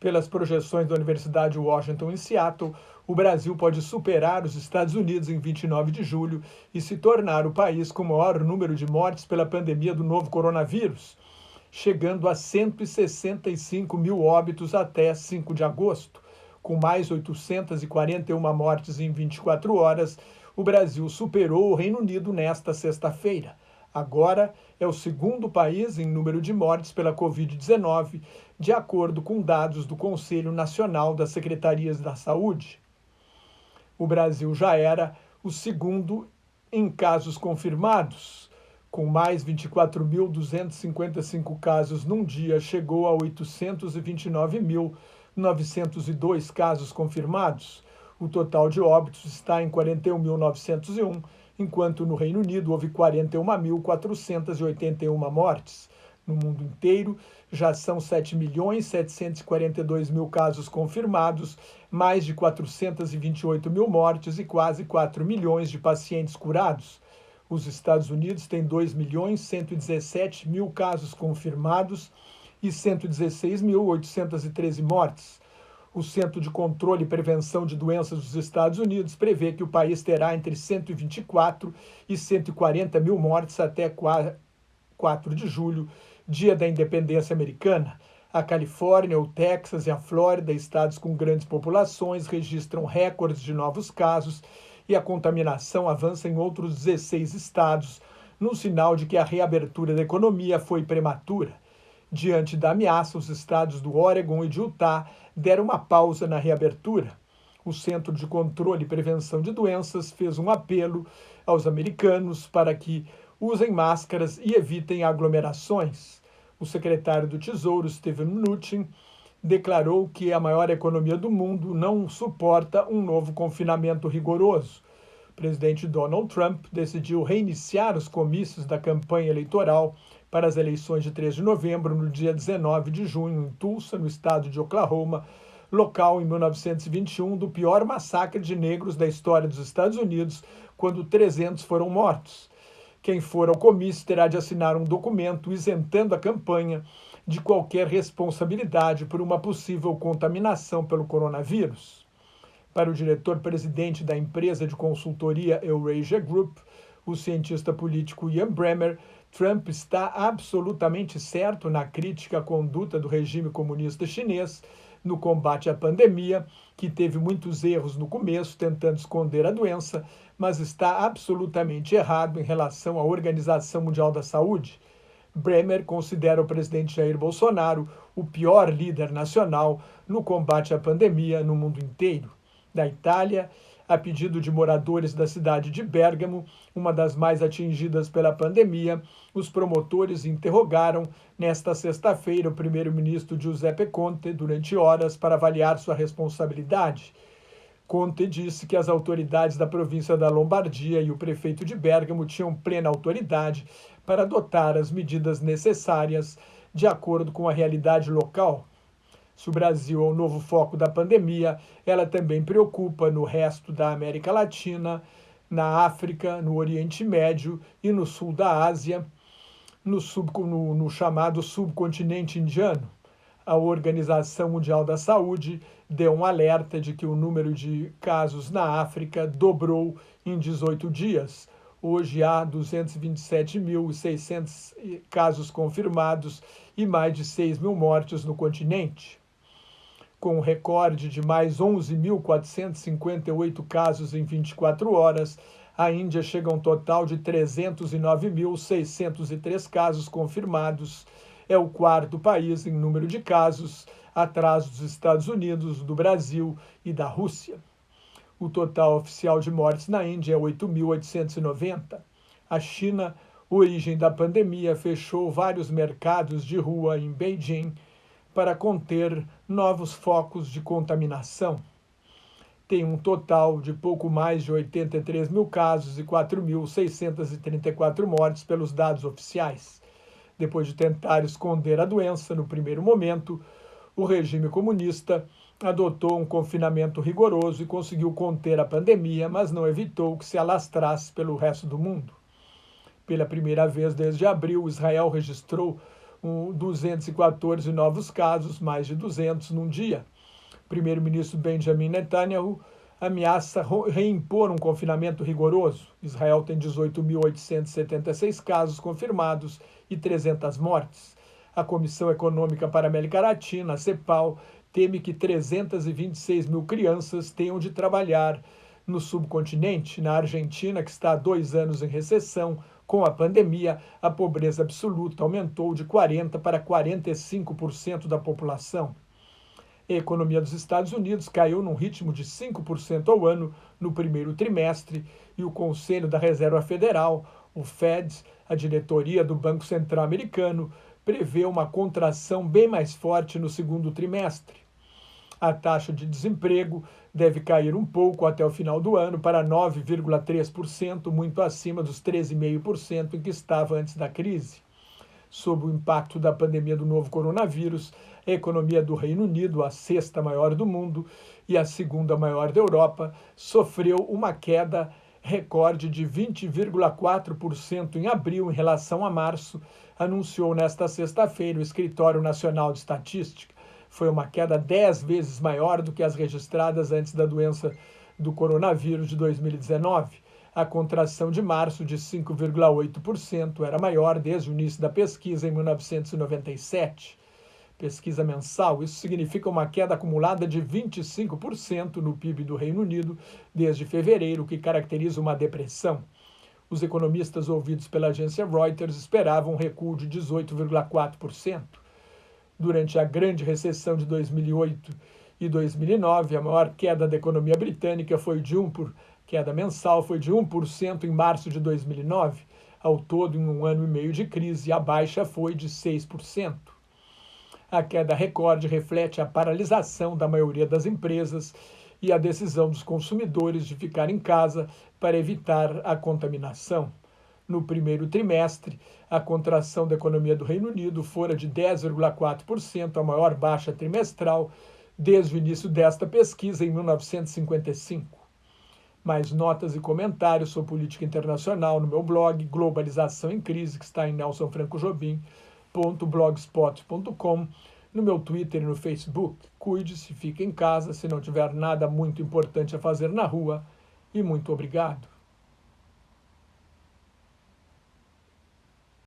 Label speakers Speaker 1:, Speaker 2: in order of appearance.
Speaker 1: Pelas projeções da Universidade Washington em Seattle, o Brasil pode superar os Estados Unidos em 29 de julho e se tornar o país com o maior número de mortes pela pandemia do novo coronavírus, chegando a 165 mil óbitos até 5 de agosto. Com mais 841 mortes em 24 horas, o Brasil superou o Reino Unido nesta sexta-feira. Agora é o segundo país em número de mortes pela Covid-19, de acordo com dados do Conselho Nacional das Secretarias da Saúde. O Brasil já era o segundo em casos confirmados. Com mais 24.255 casos num dia, chegou a 829.902 casos confirmados. O total de óbitos está em 41.901, enquanto no Reino Unido houve 41.481 mortes. No mundo inteiro, já são 7.742.000 casos confirmados, mais de 428 mil mortes e quase 4 milhões de pacientes curados. Os Estados Unidos têm 2.117.000 casos confirmados e 116.813 mortes. O Centro de Controle e Prevenção de Doenças dos Estados Unidos prevê que o país terá entre 124 e 140 mil mortes até 4 de julho, dia da independência americana. A Califórnia, o Texas e a Flórida, estados com grandes populações, registram recordes de novos casos e a contaminação avança em outros 16 estados, num sinal de que a reabertura da economia foi prematura. Diante da ameaça, os estados do Oregon e de Utah deram uma pausa na reabertura. O Centro de Controle e Prevenção de Doenças fez um apelo aos americanos para que usem máscaras e evitem aglomerações. O secretário do Tesouro, Steven Mnuchin, declarou que a maior economia do mundo não suporta um novo confinamento rigoroso. O presidente Donald Trump decidiu reiniciar os comícios da campanha eleitoral para as eleições de 3 de novembro, no dia 19 de junho, em Tulsa, no estado de Oklahoma, local em 1921 do pior massacre de negros da história dos Estados Unidos, quando 300 foram mortos. Quem for ao comício terá de assinar um documento isentando a campanha de qualquer responsabilidade por uma possível contaminação pelo coronavírus. Para o diretor-presidente da empresa de consultoria Eurasia Group, o cientista político Ian Bremmer, Trump está absolutamente certo na crítica à conduta do regime comunista chinês no combate à pandemia, que teve muitos erros no começo, tentando esconder a doença, mas está absolutamente errado em relação à Organização Mundial da Saúde. Bremer considera o presidente Jair Bolsonaro o pior líder nacional no combate à pandemia no mundo inteiro. Da Itália, a pedido de moradores da cidade de Bérgamo, uma das mais atingidas pela pandemia, os promotores interrogaram nesta sexta-feira o primeiro-ministro Giuseppe Conte durante horas para avaliar sua responsabilidade. Conte disse que as autoridades da província da Lombardia e o prefeito de Bérgamo tinham plena autoridade para adotar as medidas necessárias de acordo com a realidade local. Se o Brasil é o novo foco da pandemia, ela também preocupa no resto da América Latina, na África, no Oriente Médio e no sul da Ásia, no chamado subcontinente indiano. A Organização Mundial da Saúde deu um alerta de que o número de casos na África dobrou em 18 dias. Hoje há 227.600 casos confirmados e mais de 6 mil mortes no continente. Com um recorde de mais 11.458 casos em 24 horas, a Índia chega a um total de 309.603 casos confirmados. É o quarto país em número de casos, atrás dos Estados Unidos, do Brasil e da Rússia. O total oficial de mortes na Índia é 8.890. A China, origem da pandemia, fechou vários mercados de rua em Beijing para conter novos focos de contaminação. Tem um total de pouco mais de 83 mil casos e 4.634 mortes pelos dados oficiais. Depois de tentar esconder a doença no primeiro momento, o regime comunista adotou um confinamento rigoroso e conseguiu conter a pandemia, mas não evitou que se alastrasse pelo resto do mundo. Pela primeira vez desde abril, Israel registrou 214 novos casos, mais de 200 num dia. O primeiro-ministro Benjamin Netanyahu ameaça reimpor um confinamento rigoroso. Israel tem 18.876 casos confirmados e 300 mortes. A Comissão Econômica para a América Latina, a CEPAL, teme que 326 mil crianças tenham de trabalhar no subcontinente. Na Argentina, que está há 2 anos em recessão, com a pandemia, a pobreza absoluta aumentou de 40% para 45% da população. A economia dos Estados Unidos caiu num ritmo de 5% ao ano no primeiro trimestre e o Conselho da Reserva Federal, o Fed, a diretoria do Banco Central Americano, prevê uma contração bem mais forte no segundo trimestre. A taxa de desemprego deve cair um pouco até o final do ano para 9,3%, muito acima dos 13,5% em que estava antes da crise. Sob o impacto da pandemia do novo coronavírus, a economia do Reino Unido, a sexta maior do mundo e a segunda maior da Europa, sofreu uma queda recorde de 20,4% em abril em relação a março, anunciou nesta sexta-feira o Escritório Nacional de Estatística. Foi uma queda 10 vezes maior do que as registradas antes da doença do coronavírus de 2019. A contração de março, de 5,8%, era maior desde o início da pesquisa em 1997. Pesquisa mensal, isso significa uma queda acumulada de 25% no PIB do Reino Unido desde fevereiro, que caracteriza uma depressão. Os economistas ouvidos pela agência Reuters esperavam um recuo de 18,4%. Durante a grande recessão de 2008 e 2009, a maior queda da economia britânica queda mensal foi de 1% em março de 2009. Ao todo, em um ano e meio de crise, a baixa foi de 6%. A queda recorde reflete a paralisação da maioria das empresas e a decisão dos consumidores de ficar em casa para evitar a contaminação. No primeiro trimestre, a contração da economia do Reino Unido fora de 10,4%, a maior baixa trimestral desde o início desta pesquisa em 1955. Mais notas e comentários sobre política internacional no meu blog Globalização em Crise, que está em nelsonfrancojobim.blogspot.com, no meu Twitter e no Facebook. Cuide-se, fique em casa se não tiver nada muito importante a fazer na rua, e muito obrigado.